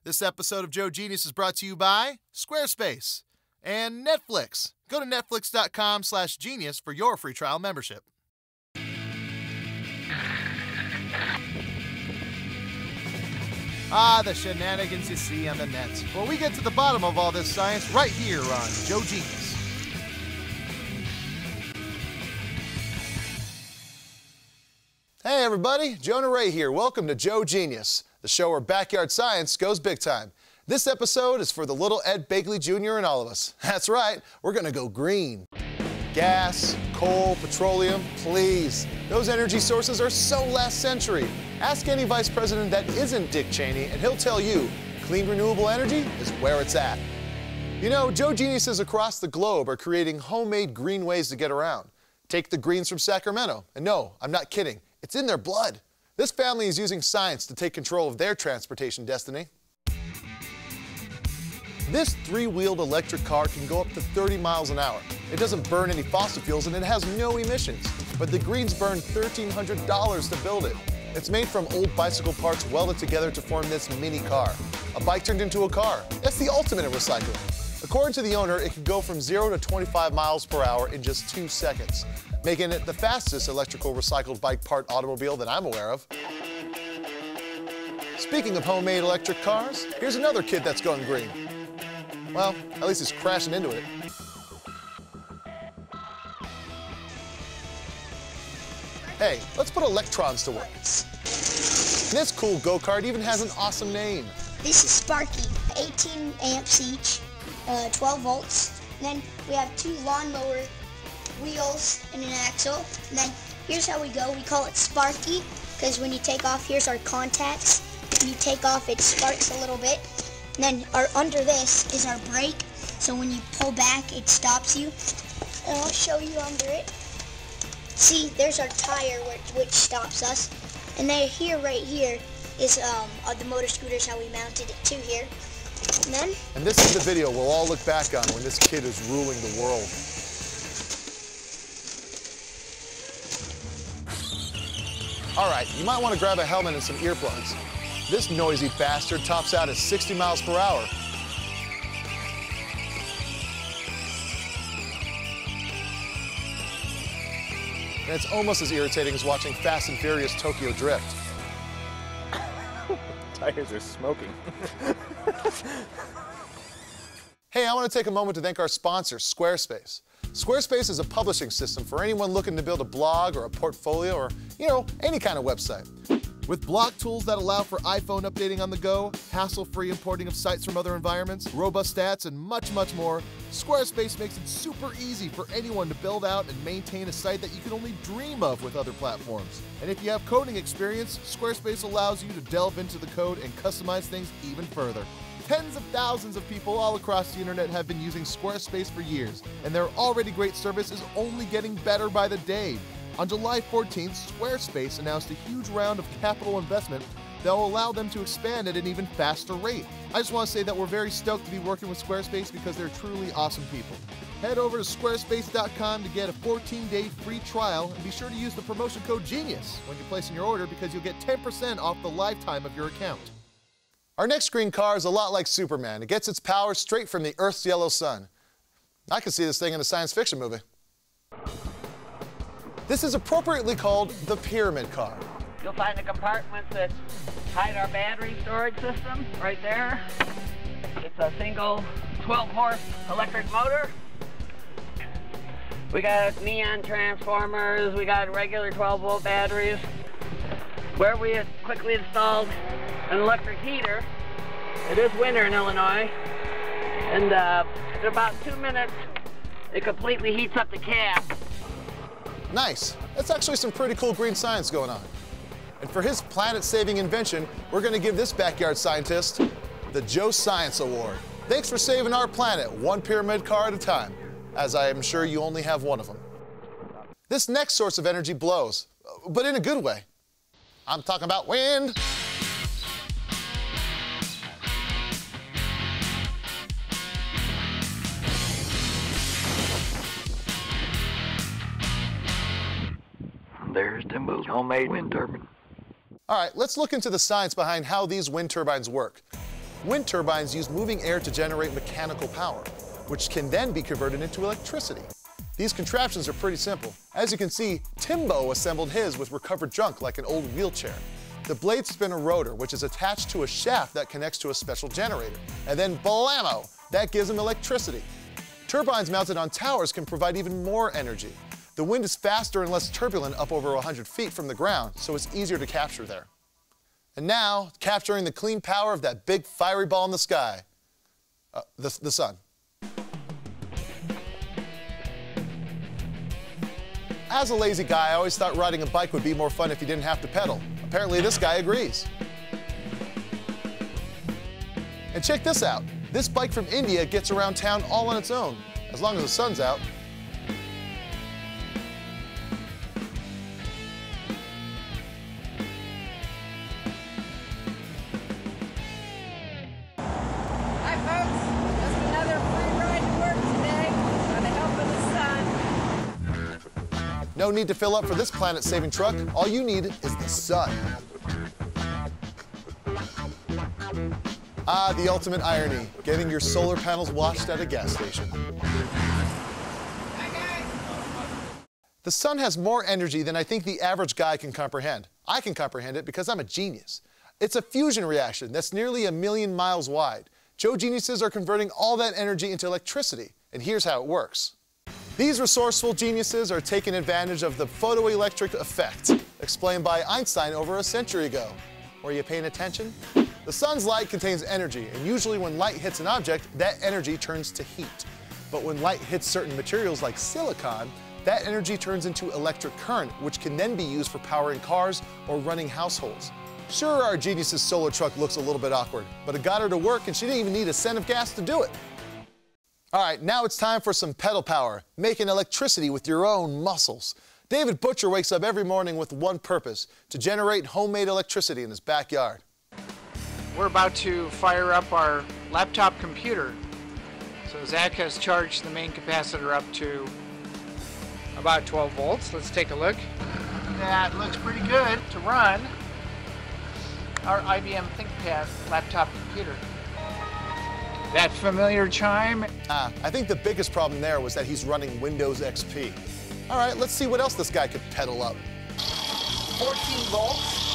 This episode of Joe Genius is brought to you by Squarespace and Netflix. Go to netflix.com/genius for your free trial membership. Ah, the shenanigans you see on the net. Well, we get to the bottom of all this science right here on Joe Genius. Hey everybody, Jonah Ray here. Welcome to Joe Genius, the show where backyard science goes big time. This episode is for the little Ed Begley Jr. and all of us. That's right, we're gonna go green. Gas, coal, petroleum, please. Those energy sources are so last century. Ask any vice president that isn't Dick Cheney and he'll tell you clean renewable energy is where it's at. You know, Joe Geniuses across the globe are creating homemade green ways to get around. Take the greens from Sacramento, and no, I'm not kidding. It's in their blood. This family is using science to take control of their transportation destiny. This three-wheeled electric car can go up to 30 miles an hour. It doesn't burn any fossil fuels and it has no emissions. But the greens burned $1,300 to build it. It's made from old bicycle parts welded together to form this mini car. A bike turned into a car. That's the ultimate in recycling. According to the owner, it can go from 0 to 25 miles per hour in just 2 seconds, making it the fastest electrical recycled bike part automobile that I'm aware of. Speaking of homemade electric cars, here's another kid that's going green. Well, at least he's crashing into it. Hey, let's put electrons to work. This cool go-kart even has an awesome name. This is Sparky, 18 amps each, 12 volts. And then we have 2 lawnmower wheels and an axle. And then here's how we go. We call it Sparky because when you take off, here's our contacts. When you take off, it sparks a little bit. And then under this is our brake. So when you pull back, it stops you. And I'll show you under it. See, there's our tire which stops us. And then right here is the motor scooters, how we mounted it to here. And this is the video we'll all look back on when this kid is ruling the world. All right, you might want to grab a helmet and some earplugs. This noisy bastard tops out at 60 miles per hour. And it's almost as irritating as watching Fast and Furious Tokyo Drift. Tires are smoking. Hey, I want to take a moment to thank our sponsor, Squarespace. Squarespace is a publishing system for anyone looking to build a blog or a portfolio or, any kind of website. With block tools that allow for iPhone updating on the go, hassle-free importing of sites from other environments, robust stats, and much, much more, Squarespace makes it super easy for anyone to build out and maintain a site that you can only dream of with other platforms. And if you have coding experience, Squarespace allows you to delve into the code and customize things even further. Tens of thousands of people all across the internet have been using Squarespace for years, and their already great service is only getting better by the day. On July 14th, Squarespace announced a huge round of capital investment that will allow them to expand at an even faster rate. I just want to say that we're very stoked to be working with Squarespace because they're truly awesome people. Head over to squarespace.com to get a 14-day free trial and be sure to use the promotion code GENIUS when you're placing your order because you'll get 10% off the lifetime of your account. Our next green car is a lot like Superman. It gets its power straight from the Earth's yellow sun. I could see this thing in a science fiction movie. This is appropriately called the pyramid car. You'll find the compartments that hide our battery storage system right there. It's a single 12-horse electric motor. We got neon transformers, we got regular 12-volt batteries. Where we have quickly installed an electric heater. It is winter in Illinois, and in about 2 minutes, it completely heats up the cab. Nice. That's actually some pretty cool green science going on. And for his planet-saving invention, we're going to give this backyard scientist the Joe Science Award. Thanks for saving our planet, one pyramid car at a time, as I am sure you only have one of them. This next source of energy blows, but in a good way. I'm talking about wind. There's Timbo's homemade wind turbine. All right, let's look into the science behind how these wind turbines work. Wind turbines use moving air to generate mechanical power, which can then be converted into electricity. These contraptions are pretty simple. As you can see, Timbo assembled his with recovered junk like an old wheelchair. The blades spin a rotor, which is attached to a shaft that connects to a special generator. And then blammo, that gives them electricity. Turbines mounted on towers can provide even more energy. The wind is faster and less turbulent up over 100 feet from the ground, so it's easier to capture there. And now, capturing the clean power of that big fiery ball in the sky. The sun. As a lazy guy, I always thought riding a bike would be more fun if you didn't have to pedal. Apparently this guy agrees. And check this out. This bike from India gets around town all on its own, as long as the sun's out. Hi folks, just another free ride to work today by the help of the sun. No need to fill up for this planet-saving truck. All you need is the sun. Ah, the ultimate irony, getting your solar panels washed at a gas station. The sun has more energy than I think the average guy can comprehend. I can comprehend it because I'm a genius. It's a fusion reaction that's nearly 1,000,000 miles wide. Joe geniuses are converting all that energy into electricity, and here's how it works. These resourceful geniuses are taking advantage of the photoelectric effect, explained by Einstein over a century ago. Were you paying attention? The sun's light contains energy, and usually when light hits an object, that energy turns to heat. But when light hits certain materials like silicon, that energy turns into electric current, which can then be used for powering cars or running households. Sure, our genius's solar truck looks a little bit awkward, but it got her to work and she didn't even need a cent of gas to do it. All right, now it's time for some pedal power, making electricity with your own muscles. David Butcher wakes up every morning with one purpose, to generate homemade electricity in his backyard. We're about to fire up our laptop computer. So Zach has charged the main capacitor up to about 12 volts. Let's take a look. That looks pretty good to run our IBM ThinkPad laptop computer. That familiar chime. I think the biggest problem there was that he's running Windows XP. All right, let's see what else this guy could pedal up. 14 volts.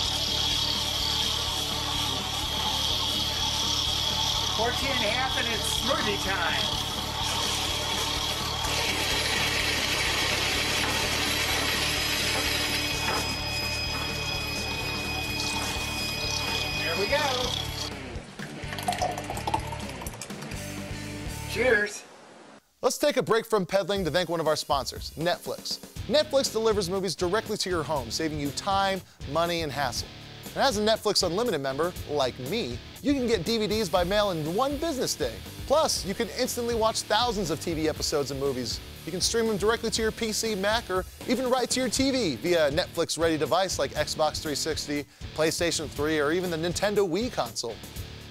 14 and a half, and it's smoothie time. There we go. Cheers. Let's take a break from pedaling to thank one of our sponsors, Netflix. Netflix delivers movies directly to your home, saving you time, money, and hassle. And as a Netflix Unlimited member, like me, you can get DVDs by mail in one business day. Plus, you can instantly watch thousands of TV episodes and movies. You can stream them directly to your PC, Mac, or even right to your TV via a Netflix-ready device like Xbox 360, PlayStation 3, or even the Nintendo Wii console.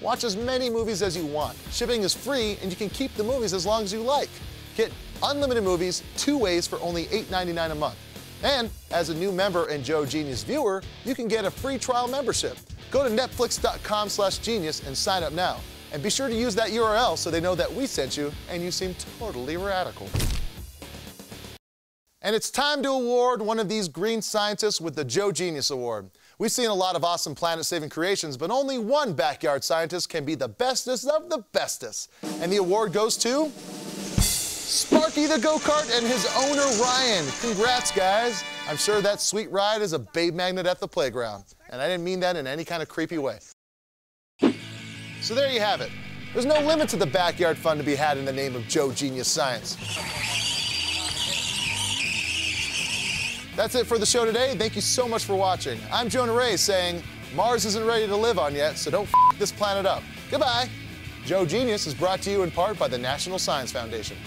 Watch as many movies as you want. Shipping is free, and you can keep the movies as long as you like. Get unlimited movies 2 ways for only $8.99 a month. And as a new member and Joe Genius viewer, you can get a free trial membership. Go to netflix.com/genius and sign up now. And be sure to use that URL so they know that we sent you and you seem totally radical. And it's time to award one of these green scientists with the Joe Genius Award. We've seen a lot of awesome planet-saving creations, but only one backyard scientist can be the bestest of the bestest. And the award goes to Sparky the go-kart and his owner, Ryan. Congrats, guys. I'm sure that sweet ride is a babe magnet at the playground. And I didn't mean that in any kind of creepy way. So there you have it. There's no limit to the backyard fun to be had in the name of Joe Genius Science. That's it for the show today. Thank you so much for watching. I'm Jonah Ray saying, Mars isn't ready to live on yet, so don't f this planet up. Goodbye. Joe Genius is brought to you in part by the National Science Foundation.